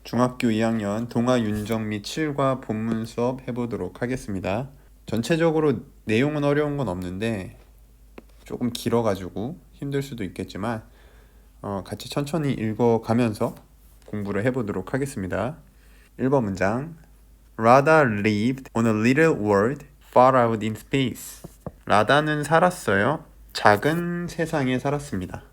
중학교 2학년 동아 윤정 및 7과 본문 수업 해보도록 하겠습니다. 전체적으로 내용은 어려운 건 없는데 조금 길어가지고 힘들 수도 있겠지만 같이 천천히 읽어가면서 공부를 해보도록 하겠습니다. 1번 문장 Rada lived on a little world far out in space. 라다는 살았어요. 작은 세상에 살았습니다.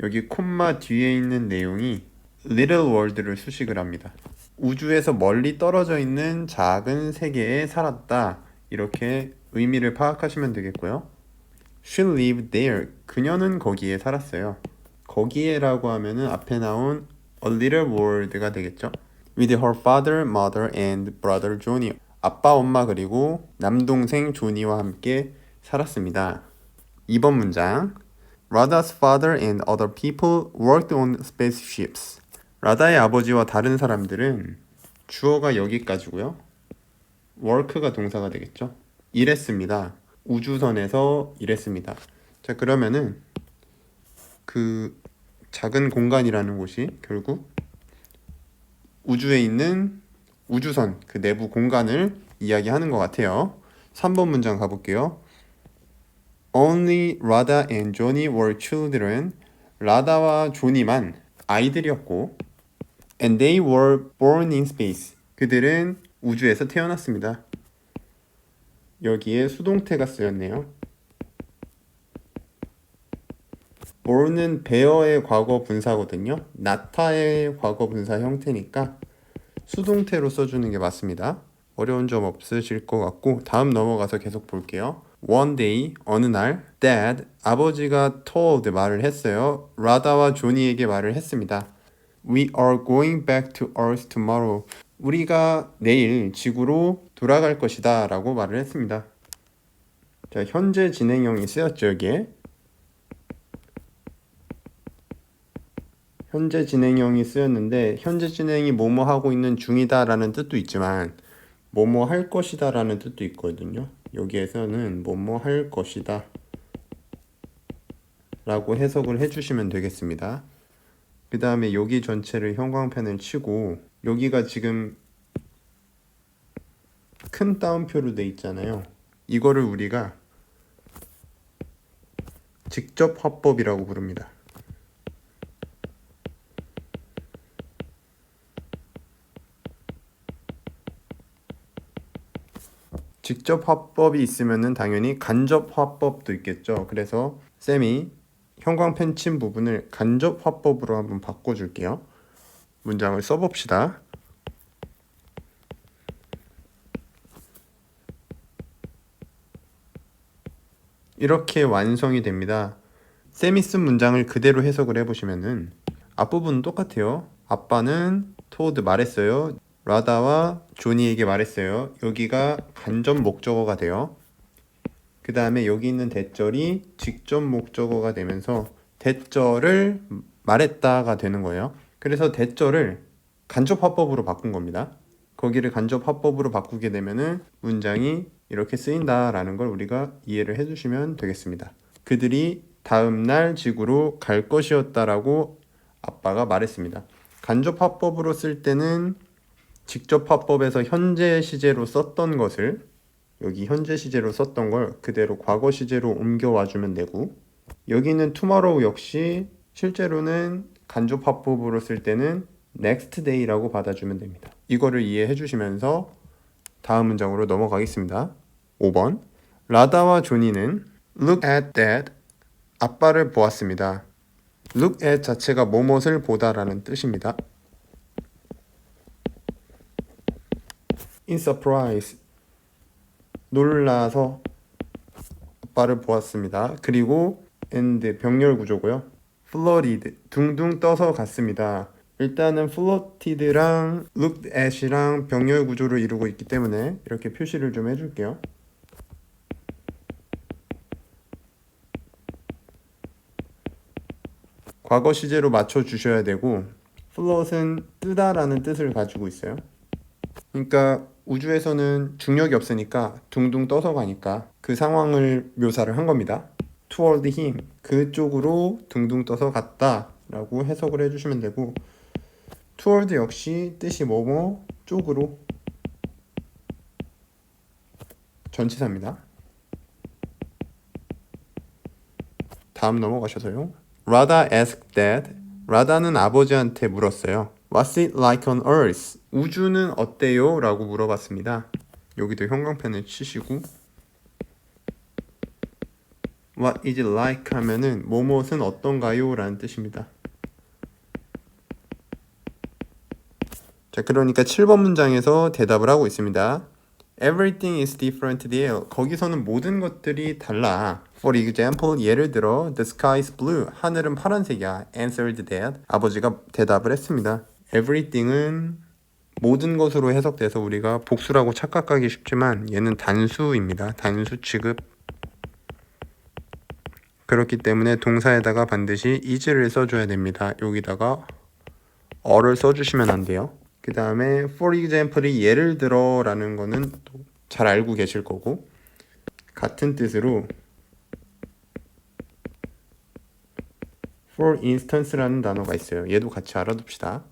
여기 콤마 뒤에 있는 내용이 little world를 수식을 합니다. 우주에서 멀리 떨어져 있는 작은 세계에 살았다. 이렇게 의미를 파악하시면 되겠고요. She lived there. 그녀는 거기에 살았어요. 거기에라고 하면은 앞에 나온 a little world가 되겠죠. With her father, mother, and brother Johnny. 아빠, 엄마 그리고 남동생 조니와 함께 살았습니다. 2번 문장 Rada's father and other people worked on spaceships. 라다의 아버지와 다른 사람들은 주어가 여기까지고요. work가 동사가 되겠죠. 일했습니다. 우주선에서 일했습니다. 자, 그러면은 그 작은 공간이라는 곳이 결국 우주에 있는 우주선 그 내부 공간을 이야기하는 것 같아요. 3번 문장 가볼게요. Only Rada and Johnny were children. 라다와 조니만 아이들이었고 And they were born in space. 그들은 우주에서 태어났습니다. 여기에 수동태가 쓰였네요. born은 bear의 과거 분사거든요. 나타의 과거 분사 형태니까 수동태로 써주는 게 맞습니다. 어려운 점 없으실 것 같고 다음 넘어가서 계속 볼게요. One day, 어느 날 Dad, 아버지가 told, 말을 했어요. 라다와 조니에게 말을 했습니다. We are going back to Earth tomorrow. 우리가 내일 지구로 돌아갈 것이다 라고 말을 했습니다. 자, 현재 진행형이 쓰였죠. 여기에 현재 진행형이 쓰였는데 현재 진행이 뭐뭐 하고 있는 중이다 라는 뜻도 있지만 뭐뭐 할 것이다 라는 뜻도 있거든요. 여기에서는 뭐뭐 할 것이다 라고 해석을 해주시면 되겠습니다. 그 다음에 여기 전체를 형광펜을 치고 여기가 지금 큰 따옴표로 돼 있잖아요. 이거를 우리가 직접 화법이라고 부릅니다. 직접 화법이 있으면은 당연히 간접 화법도 있겠죠. 그래서 쌤이 형광펜 친 부분을 간접 화법으로 한번 바꿔줄게요. 문장을 써봅시다. 이렇게 완성이 됩니다. 쌤이 쓴 문장을 그대로 해석을 해보시면은 앞부분은 똑같아요. 아빠는 told, 말했어요. 라다와 조니에게 말했어요. 여기가 간접 목적어가 돼요. 그 다음에 여기 있는 대절이 직접 목적어가 되면서 대절을 말했다가 되는 거예요. 그래서 대절을 간접 화법으로 바꾼 겁니다. 거기를 간접 화법으로 바꾸게 되면은 문장이 이렇게 쓰인다라는 걸 우리가 이해를 해주시면 되겠습니다. 그들이 다음날 지구로 갈 것이었다라고 아빠가 말했습니다. 간접 화법으로 쓸 때는 직접 화법에서 현재 시제로 썼던 것을 여기 현재 시제로 썼던 걸 그대로 과거 시제로 옮겨와 주면 되고 여기 있는 tomorrow 역시 실제로는 간접 화법으로 쓸 때는 next day라고 받아주면 됩니다. 이거를 이해해 주시면서 다음 문장으로 넘어가겠습니다. 5번 라다와 조니는 look at dad, 아빠를 보았습니다. look at 자체가 뭐뭇을 보다라는 뜻입니다. in surprise, 놀라서 아빠를 보았습니다. 그리고 and 병렬 구조고요. floated, 둥둥 떠서 갔습니다. 일단은 floated랑 looked at이랑 병렬 구조를 이루고 있기 때문에 이렇게 표시를 좀 해줄게요. 과거 시제로 맞춰 주셔야 되고 float은 뜨다라는 뜻을 가지고 있어요. 그러니까 우주에서는 중력이 없으니까 둥둥 떠서 가니까 그 상황을 묘사를 한 겁니다. toward him, 그쪽으로 둥둥 떠서 갔다 라고 해석을 해주시면 되고 toward 역시 뜻이 뭐뭐 쪽으로 전치사입니다. 다음 넘어가셔서요. Rada asked Dad. 라다는 아버지한테 물었어요. What's it like on Earth? 우주는 어때요? 라고 물어봤습니다. 여기도 형광펜을 치시고 What is it like 하면은 뭐뭇은 어떤가요? 라는 뜻입니다. 자, 그러니까 7번 문장에서 대답을 하고 있습니다. Everything is different there. 거기서는 모든 것들이 달라. For example, 예를 들어 The sky is blue. 하늘은 파란색이야. Answered Dad. 아버지가 대답을 했습니다. Everything은 모든 것으로 해석돼서 우리가 복수라고 착각하기 쉽지만 얘는 단수입니다. 단수 취급. 그렇기 때문에 동사에다가 반드시 is를 써줘야 됩니다. 여기다가 어를 써주시면 안 돼요. 그 다음에 for example이 예를 들어 라는 거는 또 잘 알고 계실 거고 같은 뜻으로 for instance라는 단어가 있어요. 얘도 같이 알아둡시다.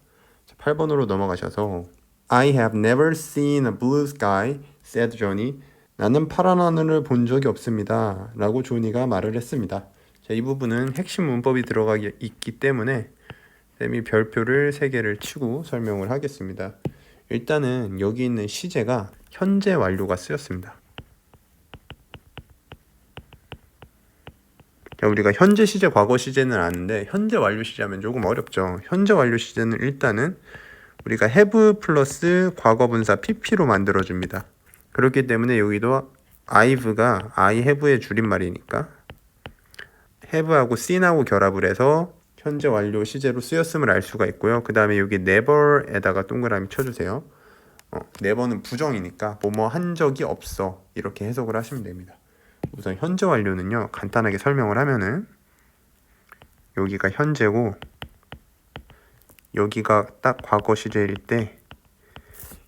8번으로 넘어가셔서 I have never seen a blue sky, said Johnny. 나는 파란 하늘을 본 적이 없습니다. 라고 조니가 말을 했습니다. 자, 이 부분은 핵심 문법이 들어가 있기 때문에 쌤이 별표를 3개를 치고 설명을 하겠습니다. 일단은 여기 있는 시제가 현재 완료가 쓰였습니다. 자, 우리가 현재 시제, 과거 시제는 아는데 현재 완료 시제하면 조금 어렵죠. 현재 완료 시제는 일단은 우리가 have 플러스 과거분사 pp로 만들어줍니다. 그렇기 때문에 여기도 I've가 I have의 줄임말이니까 have하고 seen하고 결합을 해서 현재 완료 시제로 쓰였음을 알 수가 있고요. 그 다음에 여기 never에다가 동그라미 쳐주세요. never는 부정이니까 뭐뭐 한 적이 없어 이렇게 해석을 하시면 됩니다. 우선 현재 완료는요 간단하게 설명을 하면은 여기가 현재고 여기가 딱 과거 시제일 때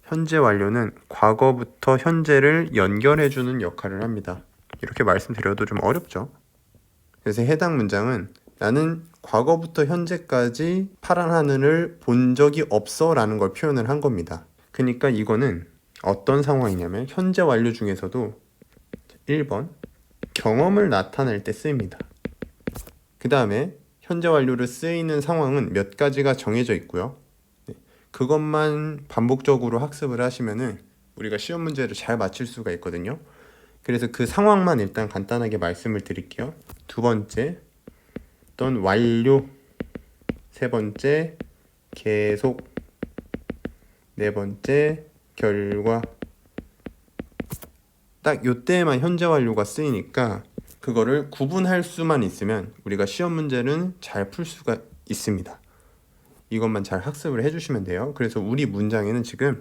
현재 완료는 과거부터 현재를 연결해주는 역할을 합니다. 이렇게 말씀드려도 좀 어렵죠. 그래서 해당 문장은 나는 과거부터 현재까지 파란 하늘을 본 적이 없어 라는 걸 표현을 한 겁니다. 그러니까 이거는 어떤 상황이냐면 현재 완료 중에서도 1번 경험을 나타낼 때 쓰입니다. 그 다음에 현재 완료를 쓰이는 상황은 몇 가지가 정해져 있고요. 그것만 반복적으로 학습을 하시면은 우리가 시험 문제를 잘 맞출 수가 있거든요. 그래서 그 상황만 일단 간단하게 말씀을 드릴게요. 두 번째, 어떤 완료. 세 번째, 계속. 네 번째, 결과. 딱 요때에만 현재 완료가 쓰이니까 그거를 구분할 수만 있으면 우리가 시험 문제는 잘 풀 수가 있습니다. 이것만 잘 학습을 해주시면 돼요. 그래서 우리 문장에는 지금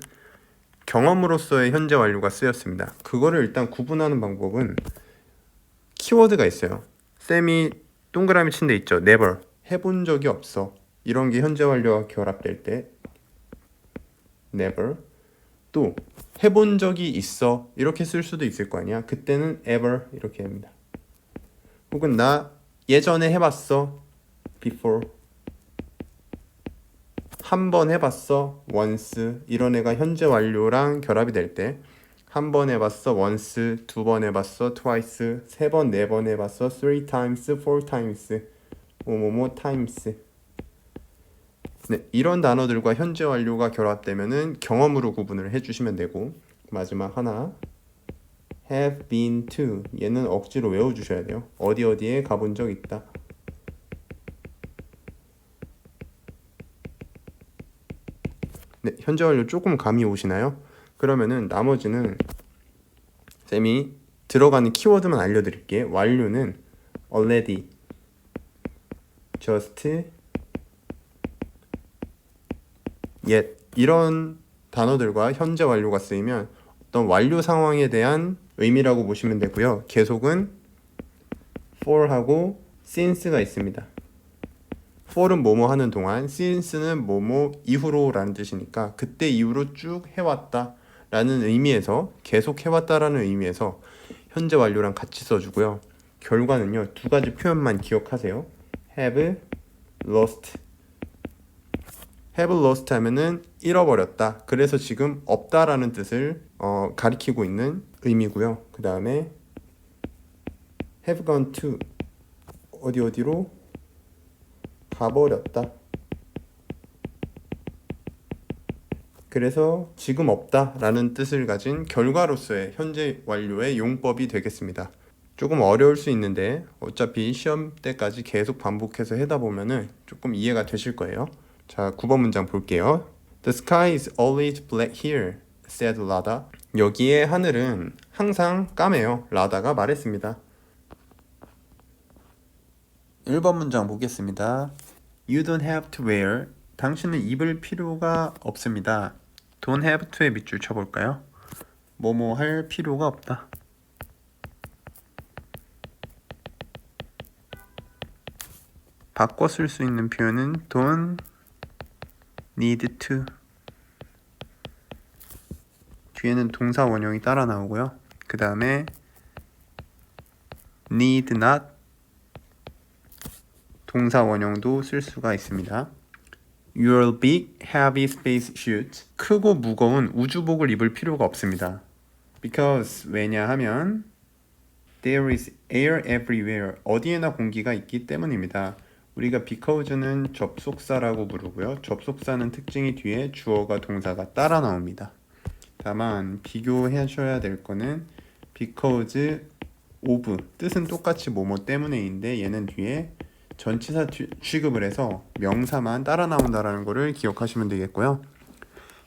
경험으로서의 현재 완료가 쓰였습니다. 그거를 일단 구분하는 방법은 키워드가 있어요. 쌤이 동그라미 친 데 있죠. never. 해본 적이 없어. 이런 게 현재 완료와 결합될 때 never. 또 해본 적이 있어. 이렇게 쓸 수도 있을 거 아니야. 그때는 ever 이렇게 합니다. 혹은 나 예전에 해봤어. before. 한 번 해봤어. once. 이런 애가 현재 완료랑 결합이 될 때 한 번 해봤어. once. 두 번 해봤어. twice. 세 번, 네 번 해봤어. three times, four times. 뭐뭐뭐 times. 네, 이런 단어들과 현재 완료가 결합되면은 경험으로 구분을 해주시면 되고 마지막 하나 have been to 얘는 억지로 외워주셔야 돼요. 어디 어디에 가본 적 있다. 네, 현재 완료 조금 감이 오시나요? 그러면은 나머지는 쌤이 들어가는 키워드만 알려드릴게. 완료는 already, just, yet 이런 단어들과 현재 완료가 쓰이면 어떤 완료 상황에 대한 의미라고 보시면 되고요. 계속은 for하고 since가 있습니다. for은 뭐뭐 하는 동안, since는 뭐뭐 이후로 라는 뜻이니까 그때 이후로 쭉 해왔다 라는 의미에서 계속 해왔다 라는 의미에서 현재 완료랑 같이 써주고요. 결과는요, 두 가지 표현만 기억하세요. have, lost. have lost 하면은 잃어버렸다. 그래서 지금 없다라는 뜻을 가리키고 있는 의미고요. 그 다음에 have gone to 어디로 가버렸다. 그래서 지금 없다라는 뜻을 가진 결과로서의 현재 완료의 용법이 되겠습니다. 조금 어려울 수 있는데 어차피 시험 때까지 계속 반복해서 하다 보면은 조금 이해가 되실 거예요. 자, 9번 문장 볼게요. The sky is always black here, said Lada. 여기에 하늘은 항상 까매요. 라다가 말했습니다. 1번 문장 보겠습니다. You don't have to wear. 당신은 입을 필요가 없습니다. don't have to의 밑줄 쳐볼까요? 뭐뭐 할 필요가 없다. 바꿔 쓸 수 있는 표현은 don't need to. 뒤에는 동사 원형이 따라 나오고요. 그 다음에 need not 동사 원형도 쓸 수가 있습니다. Your big heavy space suit. 크고 무거운 우주복을 입을 필요가 없습니다. Because 왜냐하면 there is air everywhere. 어디에나 공기가 있기 때문입니다. 우리가 because는 접속사라고 부르고요. 접속사는 특징이 뒤에 주어가 동사가 따라 나옵니다. 다만 비교하셔야 될 거는 because of 뜻은 똑같이 뭐뭐 때문에인데 얘는 뒤에 전치사 취급을 해서 명사만 따라 나온다라는 거를 기억하시면 되겠고요.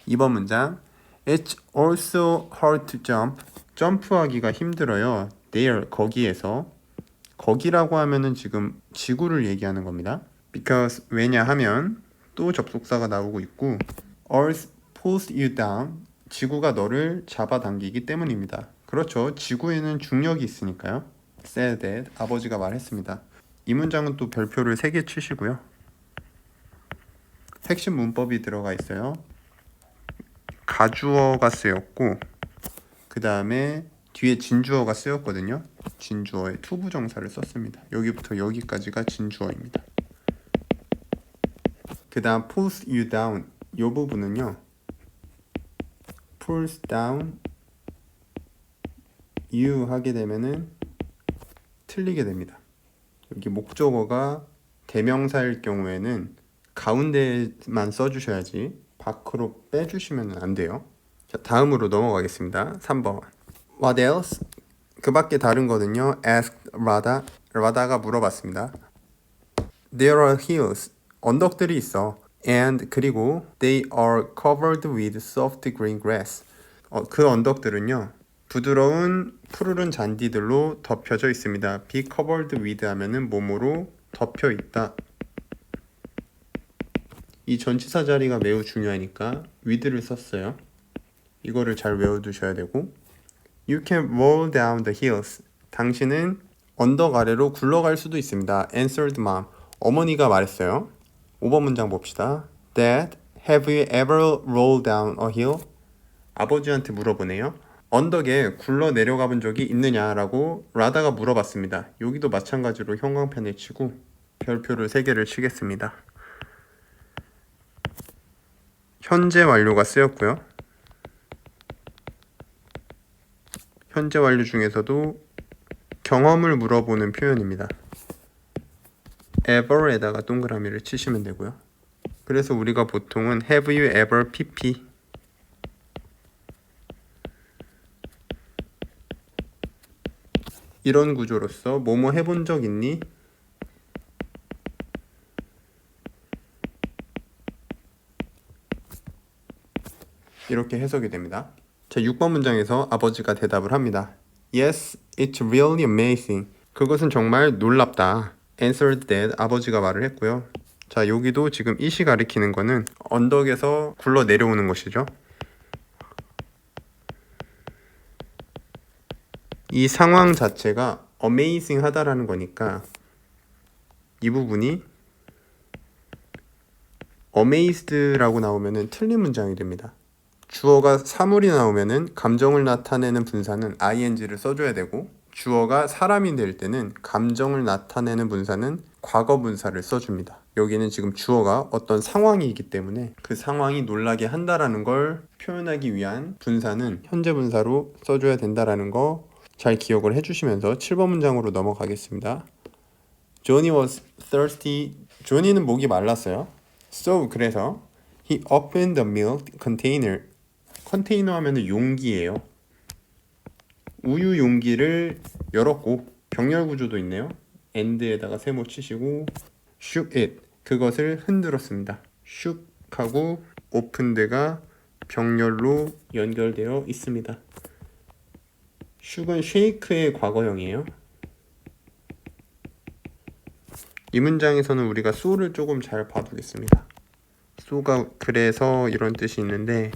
2번 문장 It's also hard to jump. 점프하기가 힘들어요. There, 거기에서. 거기라고 하면은 지금 지구를 얘기하는 겁니다. Because 왜냐하면 또 접속사가 나오고 있고 Earth pulls you down. 지구가 너를 잡아당기기 때문입니다. 그렇죠. 지구에는 중력이 있으니까요. Said that. 아버지가 말했습니다. 이 문장은 또 별표를 3개 치시고요. 핵심 문법이 들어가 있어요. 가주어가 쓰였고 그 다음에 뒤에 진주어가 쓰였거든요. 진주어에 투부정사를 썼습니다. 여기부터 여기까지가 진주어입니다. 그 다음 pulls you down 이 부분은요. pulls down you 하게 되면은 틀리게 됩니다. 여기 목적어가 대명사일 경우에는 가운데만 써주셔야지 밖으로 빼주시면 안 돼요. 자, 다음으로 넘어가겠습니다. 3번 What else? 그 밖에 다른 거는요. Asked Rada. 라다가 물어봤습니다. There are hills. 언덕들이 있어. And 그리고 They are covered with soft green grass. 그 언덕들은요. 부드러운 푸르른 잔디들로 덮여져 있습니다. Be covered with 하면은 뭐뭐로 덮여 있다. 이 전치사 자리가 매우 중요하니까 with를 썼어요. 이거를 잘 외워두셔야 되고 You can roll down the hills. 당신은 언덕 아래로 굴러갈 수도 있습니다. Answered mom. 어머니가 말했어요. 5번 문장 봅시다. Dad, have you ever rolled down a hill? 아버지한테 물어보네요. 언덕에 굴러 내려가 본 적이 있느냐라고 라다가 물어봤습니다. 여기도 마찬가지로 형광펜을 치고 별표를 3개를 치겠습니다. 현재 완료가 쓰였고요. 현재 완료 중에서도 경험을 물어보는 표현입니다. ever에다가 동그라미를 치시면 되고요. 그래서 우리가 보통은 have you ever pp 이런 구조로서 뭐뭐 해본 적 있니? 이렇게 해석이 됩니다. 자, 6번 문장에서 아버지가 대답을 합니다. Yes, it's really amazing. 그것은 정말 놀랍다. Answered Dad. 아버지가 말을 했고요. 자, 여기도 지금 it이 가리키는 거는 언덕에서 굴러 내려오는 것이죠. 이 상황 자체가 amazing 하다라는 거니까 이 부분이 amazed라고 나오면은 틀린 문장이 됩니다. 주어가 사물이 나오면은 감정을 나타내는 분사는 ing를 써줘야 되고 주어가 사람이 될 때는 감정을 나타내는 분사는 과거 분사를 써줍니다. 여기는 지금 주어가 어떤 상황이기 때문에 그 상황이 놀라게 한다라는 걸 표현하기 위한 분사는 현재 분사로 써줘야 된다라는 거 잘 기억을 해주시면서 7번 문장으로 넘어가겠습니다. Johnny was thirsty. 조니는 목이 말랐어요. So 그래서 he opened the milk container. 컨테이너 하면은 용기예요. 우유 용기를 열었고 병렬 구조도 있네요. and에다가 세모 치시고 shook it. 그것을 흔들었습니다. shook 하고 opened가 병렬로 연결되어 있습니다. shook은 shake의 과거형이에요. 이 문장에서는 우리가 so를 조금 잘 봐두겠습니다. so가 그래서 이런 뜻이 있는데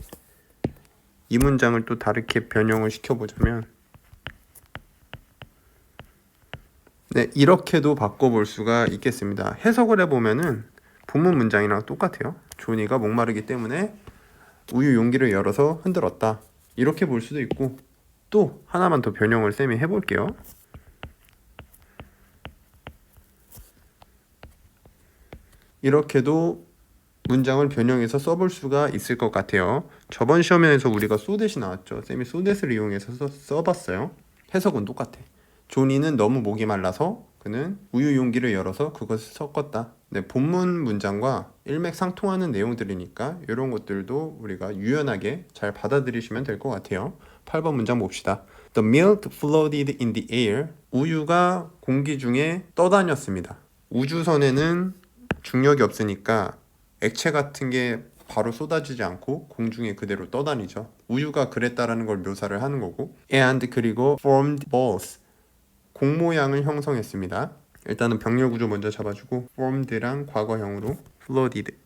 이 문장을 또 다르게 변형을 시켜보자면 네, 이렇게도 바꿔볼 수가 있겠습니다. 해석을 해보면은 본문 문장이랑 똑같아요. 조니가 목마르기 때문에 우유 용기를 열어서 흔들었다. 이렇게 볼 수도 있고 또 하나만 더 변형을 쌤이 해볼게요. 이렇게도 문장을 변형해서 써볼 수가 있을 것 같아요. 저번 시험에서 우리가 소댓이 나왔죠. 쌤이 소댓을 이용해서 써봤어요. 해석은 똑같아. 조니는 너무 목이 말라서 그는 우유 용기를 열어서 그것을 섞었다. 네, 본문 문장과 일맥상통하는 내용들이니까 이런 것들도 우리가 유연하게 잘 받아들이시면 될 것 같아요. 8번 문장 봅시다. The milk floated in the air. 우유가 공기 중에 떠다녔습니다. 우주선에는 중력이 없으니까 액체 같은 게 바로 쏟아지지 않고 공중에 그대로 떠다니죠. 우유가 그랬다라는 걸 묘사를 하는 거고 and 그리고 formed balls. 공 모양을 형성했습니다. 일단은 병렬 구조 먼저 잡아주고 formed랑 과거형으로 floated.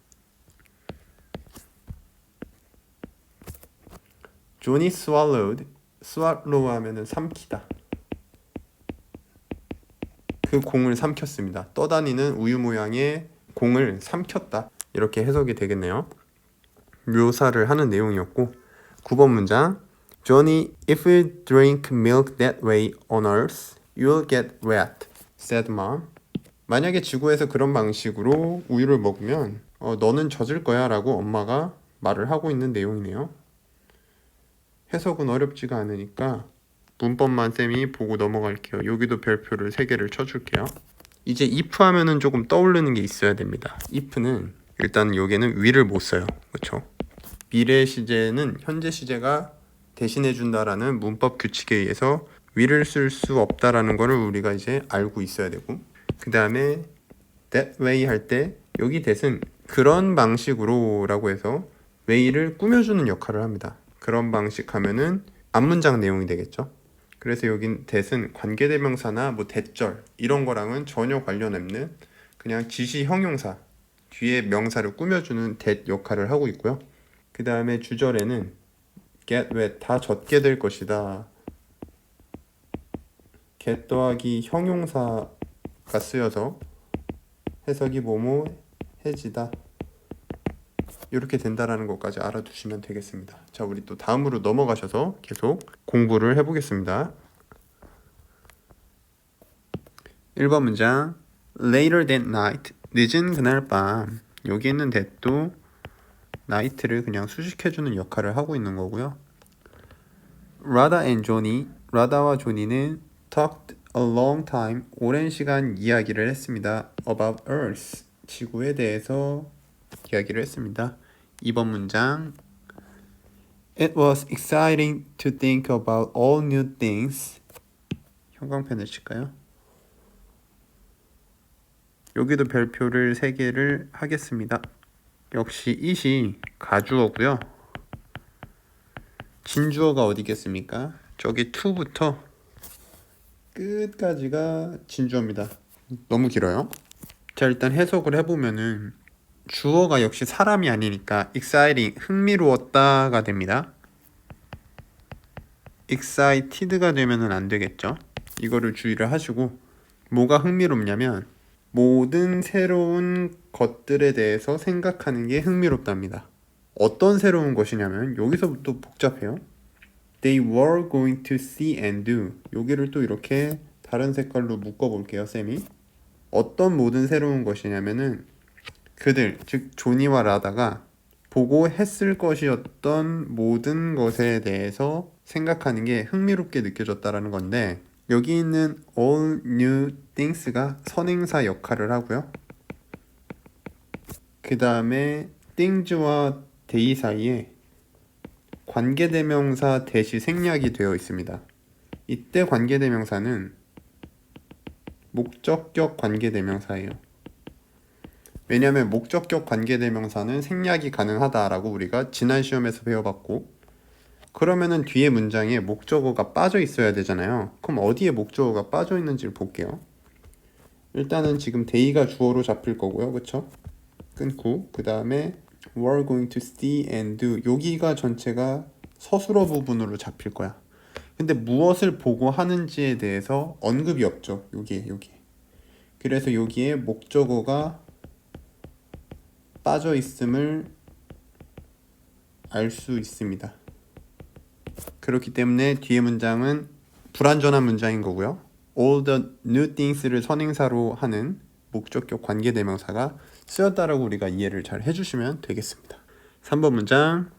Johnny swallowed. swallow 하면은 삼키다. 그 공을 삼켰습니다. 떠다니는 우유 모양의 공을 삼켰다. 이렇게 해석이 되겠네요. 묘사를 하는 내용이었고 9번 문장 Johnny, if you drink milk that way on earth, you'll get wet, said mom. 만약에 지구에서 그런 방식으로 우유를 먹으면 너는 젖을 거야 라고 엄마가 말을 하고 있는 내용이네요. 해석은 어렵지가 않으니까 문법만 쌤이 보고 넘어갈게요. 여기도 별표를 3개를 쳐줄게요. 이제 if 하면은 조금 떠오르는 게 있어야 됩니다. if는 일단 여기는 will을 못 써요. 그렇죠? 미래 시제는 현재 시제가 대신해 준다라는 문법 규칙에 의해서 will을 쓸 수 없다라는 거를 우리가 이제 알고 있어야 되고 그 다음에 that way 할 때 여기 that은 그런 방식으로 라고 해서 way를 꾸며주는 역할을 합니다. 그런 방식 하면은 앞문장 내용이 되겠죠. 그래서 여긴 that은 관계대명사나 뭐 대절 이런 거랑은 전혀 관련 없는 그냥 지시 형용사 뒤에 명사를 꾸며주는 that 역할을 하고 있고요. 그 다음에 주절에는 get wet 다 젖게 될 것이다. get 더하기 형용사가 쓰여서 해석이 뭐뭐 해지다. 이렇게 된다라는 것까지 알아두시면 되겠습니다. 자, 우리 또 다음으로 넘어가셔서 계속 공부를 해보겠습니다. 1번 문장 Later that night 늦은 그날 밤 여기 있는 that도 night를 그냥 수식해주는 역할을 하고 있는 거고요. Radha and Johnny 라다와 조니는 talked a long time 오랜 시간 이야기를 했습니다. About Earth 지구에 대해서 이야기를 했습니다. 2번 문장 It was exciting to think about all new things. 형광펜을 칠까요? 여기도 별표를 3개를 하겠습니다. 역시 it이 가주어고요. 진주어가 어디겠습니까? 저기 to부터 끝까지가 진주어입니다. 너무 길어요. 자, 일단 해석을 해보면은 주어가 역시 사람이 아니니까 exciting, 흥미로웠다가 됩니다. excited가 되면은 안 되겠죠. 이거를 주의를 하시고 뭐가 흥미롭냐면 모든 새로운 것들에 대해서 생각하는 게 흥미롭답니다. 어떤 새로운 것이냐면 여기서부터 복잡해요. They were going to see and do. 여기를 또 이렇게 다른 색깔로 묶어볼게요, 쌤이. 어떤 모든 새로운 것이냐면은 그들, 즉 조니와 라다가 보고 했을 것이었던 모든 것에 대해서 생각하는 게 흥미롭게 느껴졌다라는 건데, 여기 있는 all new things가 선행사 역할을 하고요. 그 다음에 things와 day 사이에 관계대명사 대시 생략이 되어 있습니다. 이때 관계대명사는 목적격 관계대명사예요. 왜냐하면 목적격 관계대명사는 생략이 가능하다라고 우리가 지난 시험에서 배워봤고, 그러면은 뒤에 문장에 목적어가 빠져 있어야 되잖아요. 그럼 어디에 목적어가 빠져 있는지를 볼게요. 일단은 지금 day가 주어로 잡힐 거고요, 그쵸? 끊고 그 다음에 we're going to see and do, 여기가 전체가 서술어 부분으로 잡힐 거야. 근데 무엇을 보고 하는지에 대해서 언급이 없죠. 여기. 그래서 여기에 목적어가 빠져 있음을 알 수 있습니다. 그렇기 때문에 뒤에 문장은 불완전한 문장인 거고요. All the new things를 선행사로 하는 목적격 관계대명사가 쓰였다라고 우리가 이해를 잘 해주시면 되겠습니다. 3번 문장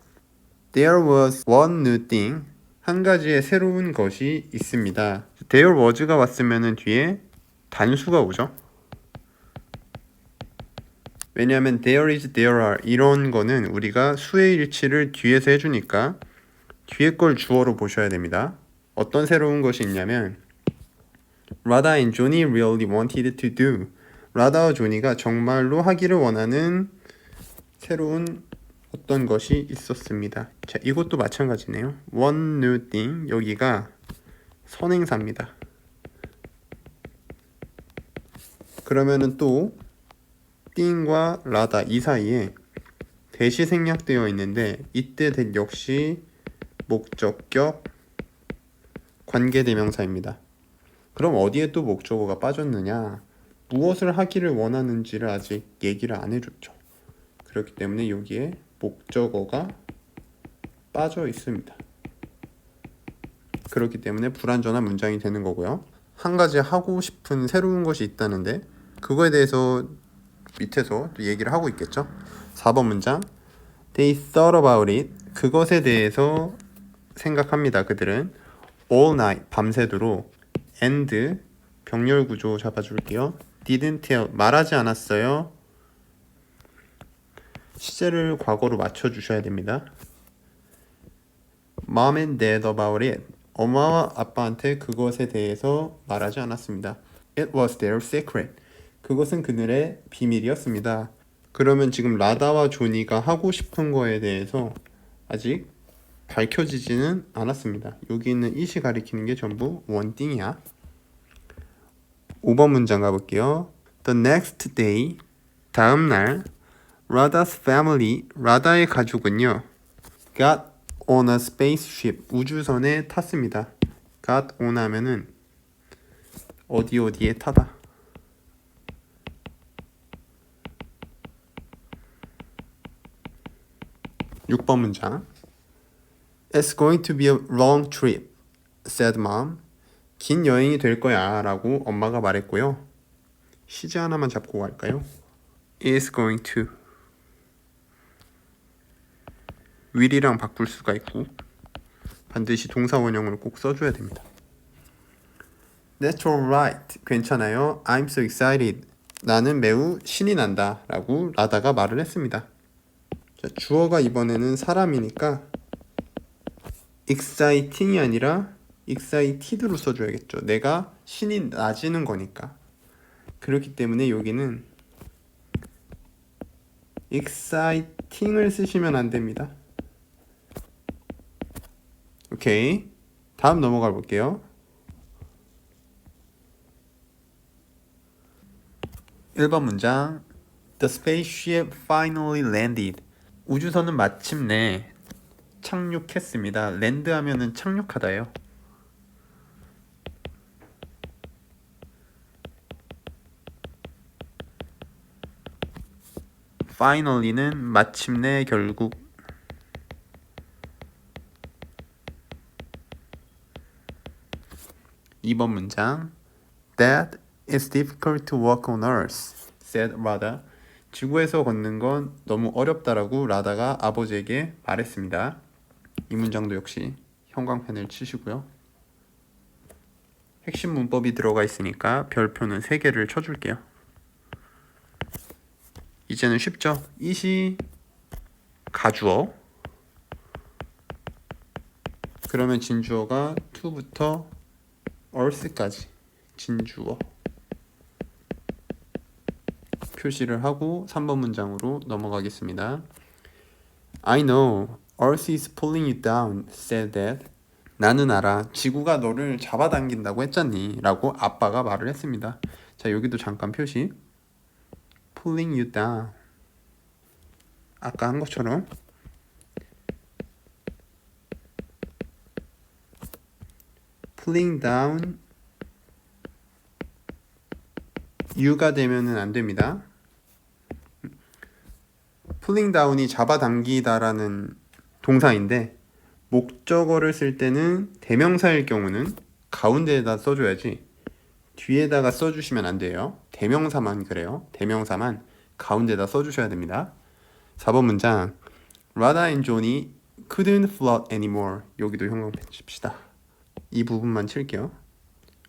There was one new thing. 한 가지의 새로운 것이 있습니다. There was가 왔으면 뒤에 단수가 오죠. 왜냐하면 there is, there are 이런 거는 우리가 수의 일치를 뒤에서 해주니까 뒤에 걸 주어로 보셔야 됩니다. 어떤 새로운 것이 있냐면 Rada and Johnny really wanted to do. 라다와 조니가 정말로 하기를 원하는 새로운 어떤 것이 있었습니다. 자, 이것도 마찬가지네요. One new thing, 여기가 선행사입니다. 그러면은 또 thing과 라다 이 사이에 대시 생략되어 있는데 이때 that 역시 목적격 관계대명사입니다. 그럼 어디에 또 목적어가 빠졌느냐? 무엇을 하기를 원하는지를 아직 얘기를 안 해줬죠. 그렇기 때문에 여기에 목적어가 빠져 있습니다. 그렇기 때문에 불완전한 문장이 되는 거고요. 한 가지 하고 싶은 새로운 것이 있다는데 그거에 대해서 밑에서 또 얘기를 하고 있겠죠. 4번 문장 They thought about it. 그것에 대해서 생각합니다. 그들은 all night, 밤새도록 and 병렬 구조 잡아줄게요. didn't tell, 말하지 않았어요. 시제를 과거로 맞춰주셔야 됩니다. Mom and Dad about it. 엄마와 아빠한테 그것에 대해서 말하지 않았습니다. It was their secret. 그것은 그들의 비밀이었습니다. 그러면 지금 라다와 조니가 하고 싶은 거에 대해서 아직 밝혀지지는 않았습니다. 여기 있는 it이 가리키는 게 전부 원띵이야. 5번 문장 가볼게요. The next day, 다음 날, Rada's family, 라다의 가족은요, got on a spaceship, 우주선에 탔습니다. got on 하면은 어디에 타다. (6번) 문장 It's going to be a long trip, said mom. 긴 여행이 될 거야 라고 엄마가 말했고요. 시제 하나만 잡고 갈까요? Is going to will이랑 바꿀 수가 있고 반드시 동사 원형을 꼭 써줘야 됩니다. That's alright. 괜찮아요. I'm so excited. 나는 매우 신이 난다 라고 라다가 말을 했습니다. 자, 주어가 이번에는 사람이니까 exciting이 아니라 excited로 써줘야겠죠. 내가 신이 나지는 거니까. 그렇기 때문에 여기는 exciting을 쓰시면 안 됩니다. 오케이. 다음 넘어가 볼게요. 1번 문장 The spaceship finally landed. 우주선은 마침내 착륙했습니다. 랜드 하면은 착륙하다요. finally는 마침내 결국. (2번) 문장 That it's difficult to walk on Earth, said Rada. 지구에서 걷는 건 너무 어렵다라고 라다가 아버지에게 말했습니다. 이 문장도 역시 형광펜을 치시고요. 핵심 문법이 들어가 있으니까 별표는 3개를 쳐줄게요. 이제는 쉽죠? it이 가주어, 그러면 진주어가 to부터 earth까지 진주어 표시를 하고 3번 문장으로 넘어가겠습니다. I know earth is pulling you down, said Dad. 나는 알아. 지구가 너를 잡아당긴다고 했잖니 라고 아빠가 말을 했습니다. 자, 여기도 잠깐 표시. pulling you down. 아까 한 것처럼 pulling down you가 되면은 안 됩니다. pulling down이 잡아당기다라는 동사인데 목적어를 쓸 때는 대명사일 경우는 가운데에다 써줘야지 뒤에다가 써주시면 안 돼요. 대명사만 그래요. 대명사만 가운데다 써주셔야 됩니다. 4번 문장 Rada and Johnny couldn't float anymore. 여기도 형광펜 칩시다. 이 부분만 칠게요.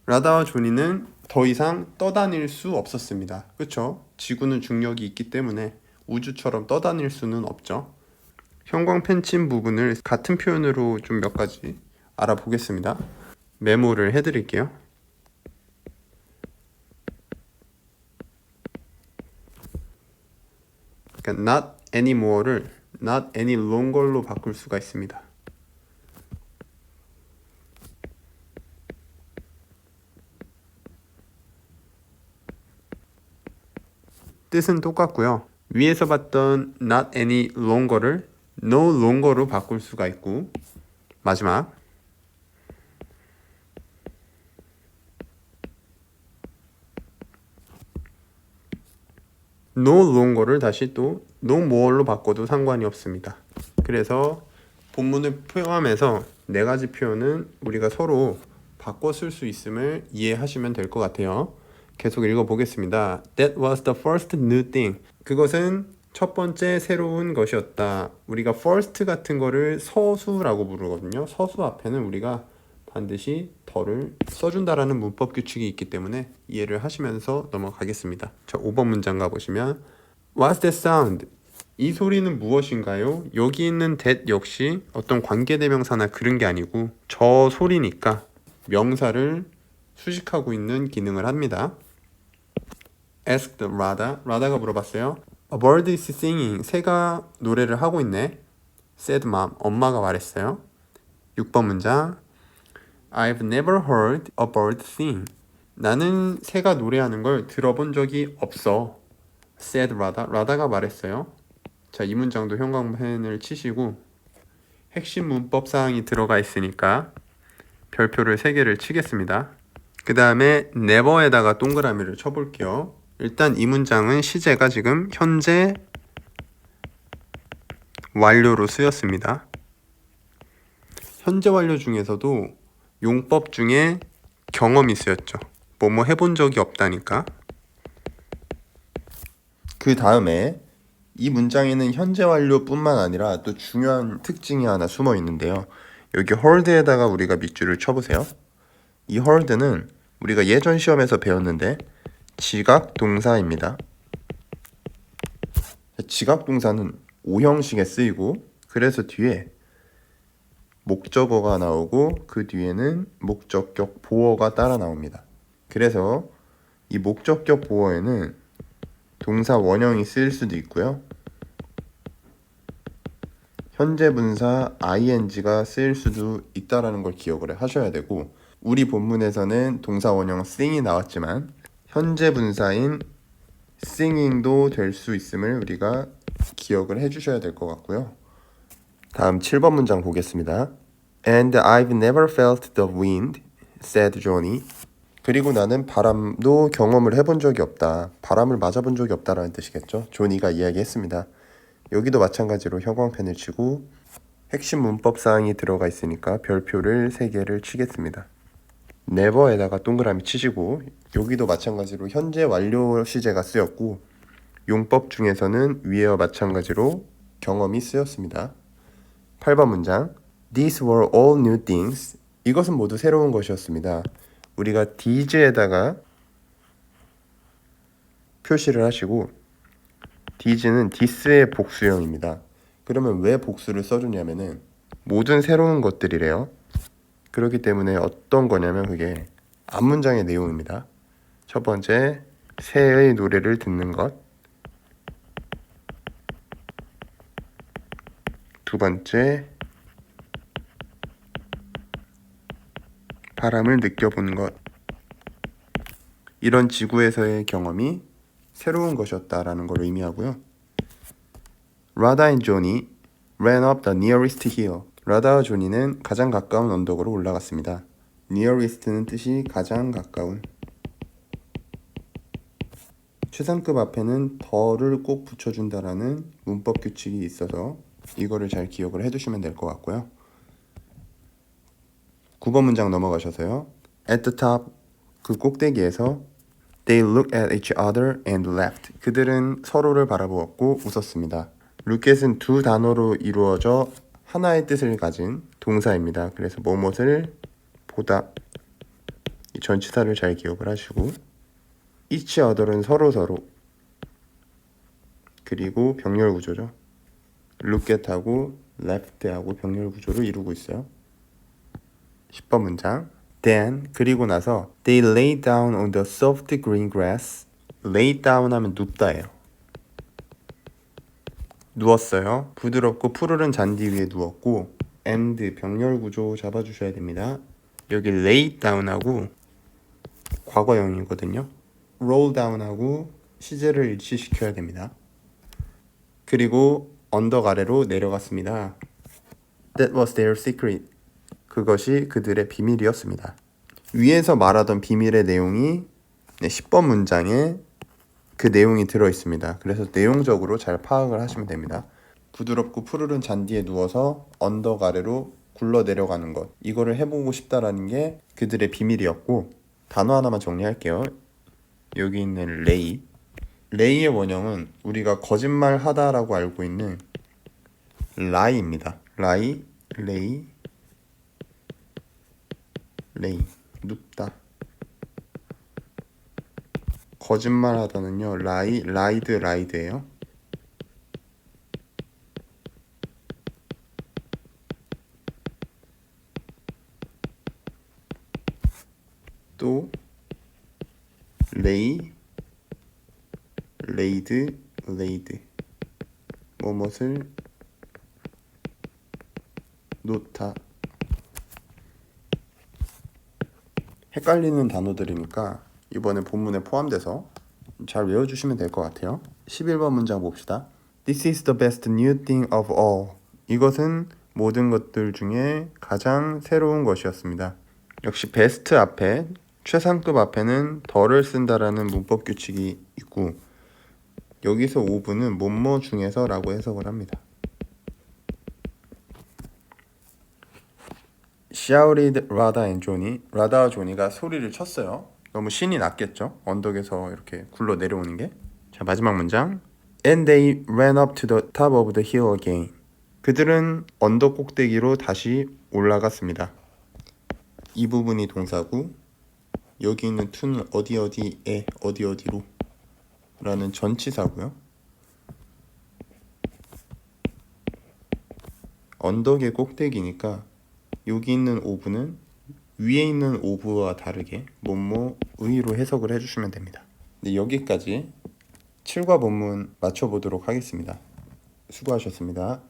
라다와 조니는 더 이상 떠다닐 수 없었습니다. 그쵸? 지구는 중력이 있기 때문에 우주처럼 떠다닐 수는 없죠. 형광펜 친 부분을 같은 표현으로 좀 몇 가지 알아보겠습니다. 메모를 해드릴게요. 그러니까 not anymore를 not any longer로 바꿀 수가 있습니다. 뜻은 똑같고요. 위에서 봤던 not any longer를 no longer로 바꿀 수가 있고 마지막 no longer를 다시 또 no more로 바꿔도 상관이 없습니다. 그래서 본문을 포함해서 4가지 표현은 우리가 서로 바꿔 쓸 수 있음을 이해하시면 될 것 같아요. 계속 읽어보겠습니다. That was the first new thing. 그것은 첫 번째 새로운 것이었다. 우리가 first 같은 거를 서수라고 부르거든요. 서수 앞에는 우리가 반드시 더를 써준다라는 문법 규칙이 있기 때문에 이해를 하시면서 넘어가겠습니다. 자, 5번 문장 가보시면 What's that sound? 이 소리는 무엇인가요? 여기 있는 that 역시 어떤 관계대명사나 그런 게 아니고 저 소리니까 명사를 수식하고 있는 기능을 합니다. Asked Rada. Rada가 물어봤어요. A bird is singing. 새가 노래를 하고 있네. Said mom. 엄마가 말했어요. 6번 문장. I've never heard a bird sing. 나는 새가 노래하는 걸 들어본 적이 없어. Said Rada. Rada가 말했어요. 자, 이 문장도 형광펜을 치시고 핵심 문법 사항이 들어가 있으니까 별표를 3개를 치겠습니다. 그 다음에 never에다가 동그라미를 쳐볼게요. 일단 이 문장은 시제가 지금 현재 완료로 쓰였습니다. 현재 완료 중에서도 용법 중에 경험이 쓰였죠. 뭐뭐 해본 적이 없다니까. 그 다음에 이 문장에는 현재 완료뿐만 아니라 또 중요한 특징이 하나 숨어 있는데요. 여기 heard에다가 우리가 밑줄을 쳐보세요. 이 heard는 우리가 예전 시험에서 배웠는데 지각 동사입니다. 지각 동사는 5형식에 쓰이고 그래서 뒤에 목적어가 나오고 그 뒤에는 목적격 보어가 따라 나옵니다. 그래서 이 목적격 보어에는 동사 원형이 쓰일 수도 있고요. 현재 분사 ing가 쓰일 수도 있다라는 걸 기억을 하셔야 되고 우리 본문에서는 동사 원형 sing이 나왔지만 현재 분사인 singing도 될 수 있음을 우리가 기억을 해주셔야 될 것 같고요. 다음 7번 문장 보겠습니다. And I've never felt the wind, said Johnny. 그리고 나는 바람도 경험을 해본 적이 없다. 바람을 맞아본 적이 없다라는 뜻이겠죠. 조니가 이야기했습니다. 여기도 마찬가지로 형광펜을 치고 핵심 문법 사항이 들어가 있으니까 별표를 3개를 치겠습니다. never에다가 동그라미 치시고 여기도 마찬가지로 현재 완료 시제가 쓰였고 용법 중에서는 위에와 마찬가지로 경험이 쓰였습니다. 8번 문장. These were all new things. 이것은 모두 새로운 것이었습니다. 우리가 these에다가 표시를 하시고 these는 this의 복수형입니다. 그러면 왜 복수를 써주냐면은 모든 새로운 것들이래요. 그렇기 때문에 어떤 거냐면 그게 앞문장의 내용입니다. 첫 번째, 새의 노래를 듣는 것. 두 번째, 바람을 느껴본 것. 이런 지구에서의 경험이 새로운 것이었다라는 걸 의미하고요. 라다 and 조니 ran up the nearest hill. 라다와 조니는 가장 가까운 언덕으로 올라갔습니다. nearest는 뜻이 가장 가까운. 최상급 앞에는 더를 꼭 붙여준다라는 문법 규칙이 있어서 이거를 잘 기억을 해두시면 될 것 같고요. 9번 문장 넘어가셔서요. At the top, 그 꼭대기에서 They looked at each other and laughed. 그들은 서로를 바라보았고 웃었습니다. look at은 두 단어로 이루어져 하나의 뜻을 가진 동사입니다. 그래서 무엇을 보다. 이 전치사를 잘 기억을 하시고 each other은 서로 그리고 병렬 구조죠. look at하고 left하고 병렬 구조를 이루고 있어요. 10번 문장. Then 그리고 나서 they lay down on the soft green grass. lay down 하면 눕다예요. 누웠어요. 부드럽고 푸르른 잔디 위에 누웠고 and 병렬 구조 잡아주셔야 됩니다. 여기 lay down하고 과거형이거든요. roll down하고 시제를 일치시켜야 됩니다. 그리고 언덕 아래로 내려갔습니다. That was their secret. 그것이 그들의 비밀이었습니다. 위에서 말하던 비밀의 내용이 10번 문장에 그 내용이 들어있습니다. 그래서 내용적으로 잘 파악을 하시면 됩니다. 부드럽고 푸르른 잔디에 누워서 언덕 아래로 굴러 내려가는 것. 이거를 해보고 싶다라는 게 그들의 비밀이었고 단어 하나만 정리할게요. 여기 있는 레이. 레이의 원형은 우리가 거짓말하다라고 알고 있는 라이입니다. 라이, 레이, 레이, 눕다. 거짓말하다는요, 라이, 라이드, 라이드예요. 또 레이, 레이드, 레이드. 무엇을 놓다. 헷갈리는 단어들이니까 이번에 본문에 포함돼서 잘 외워주시면 될 것 같아요. 11번 문장 봅시다. This is the best new thing of all. 이것은 모든 것들 중에 가장 새로운 것이었습니다. 역시 best 앞에 최상급 앞에는 더를 쓴다라는 문법 규칙이 있고 여기서 오브는 뭐뭐 중에서 라고 해석을 합니다. shouted Rada and Johnny. 라다와 조니가 소리를 쳤어요. 너무 신이 났겠죠? 언덕에서 이렇게 굴러 내려오는 게. 자, 마지막 문장. And they ran up to the top of the hill again. 그들은 언덕 꼭대기로 다시 올라갔습니다. 이 부분이 동사고 여기 있는 to는 어디 어디에 어디 어디로 라는 전치사고요. 언덕의 꼭대기니까 여기 있는 오브는 위에 있는 오브와 다르게 뭐뭐의로 해석을 해주시면 됩니다. 네, 여기까지 7과 본문 맞춰보도록 하겠습니다. 수고하셨습니다.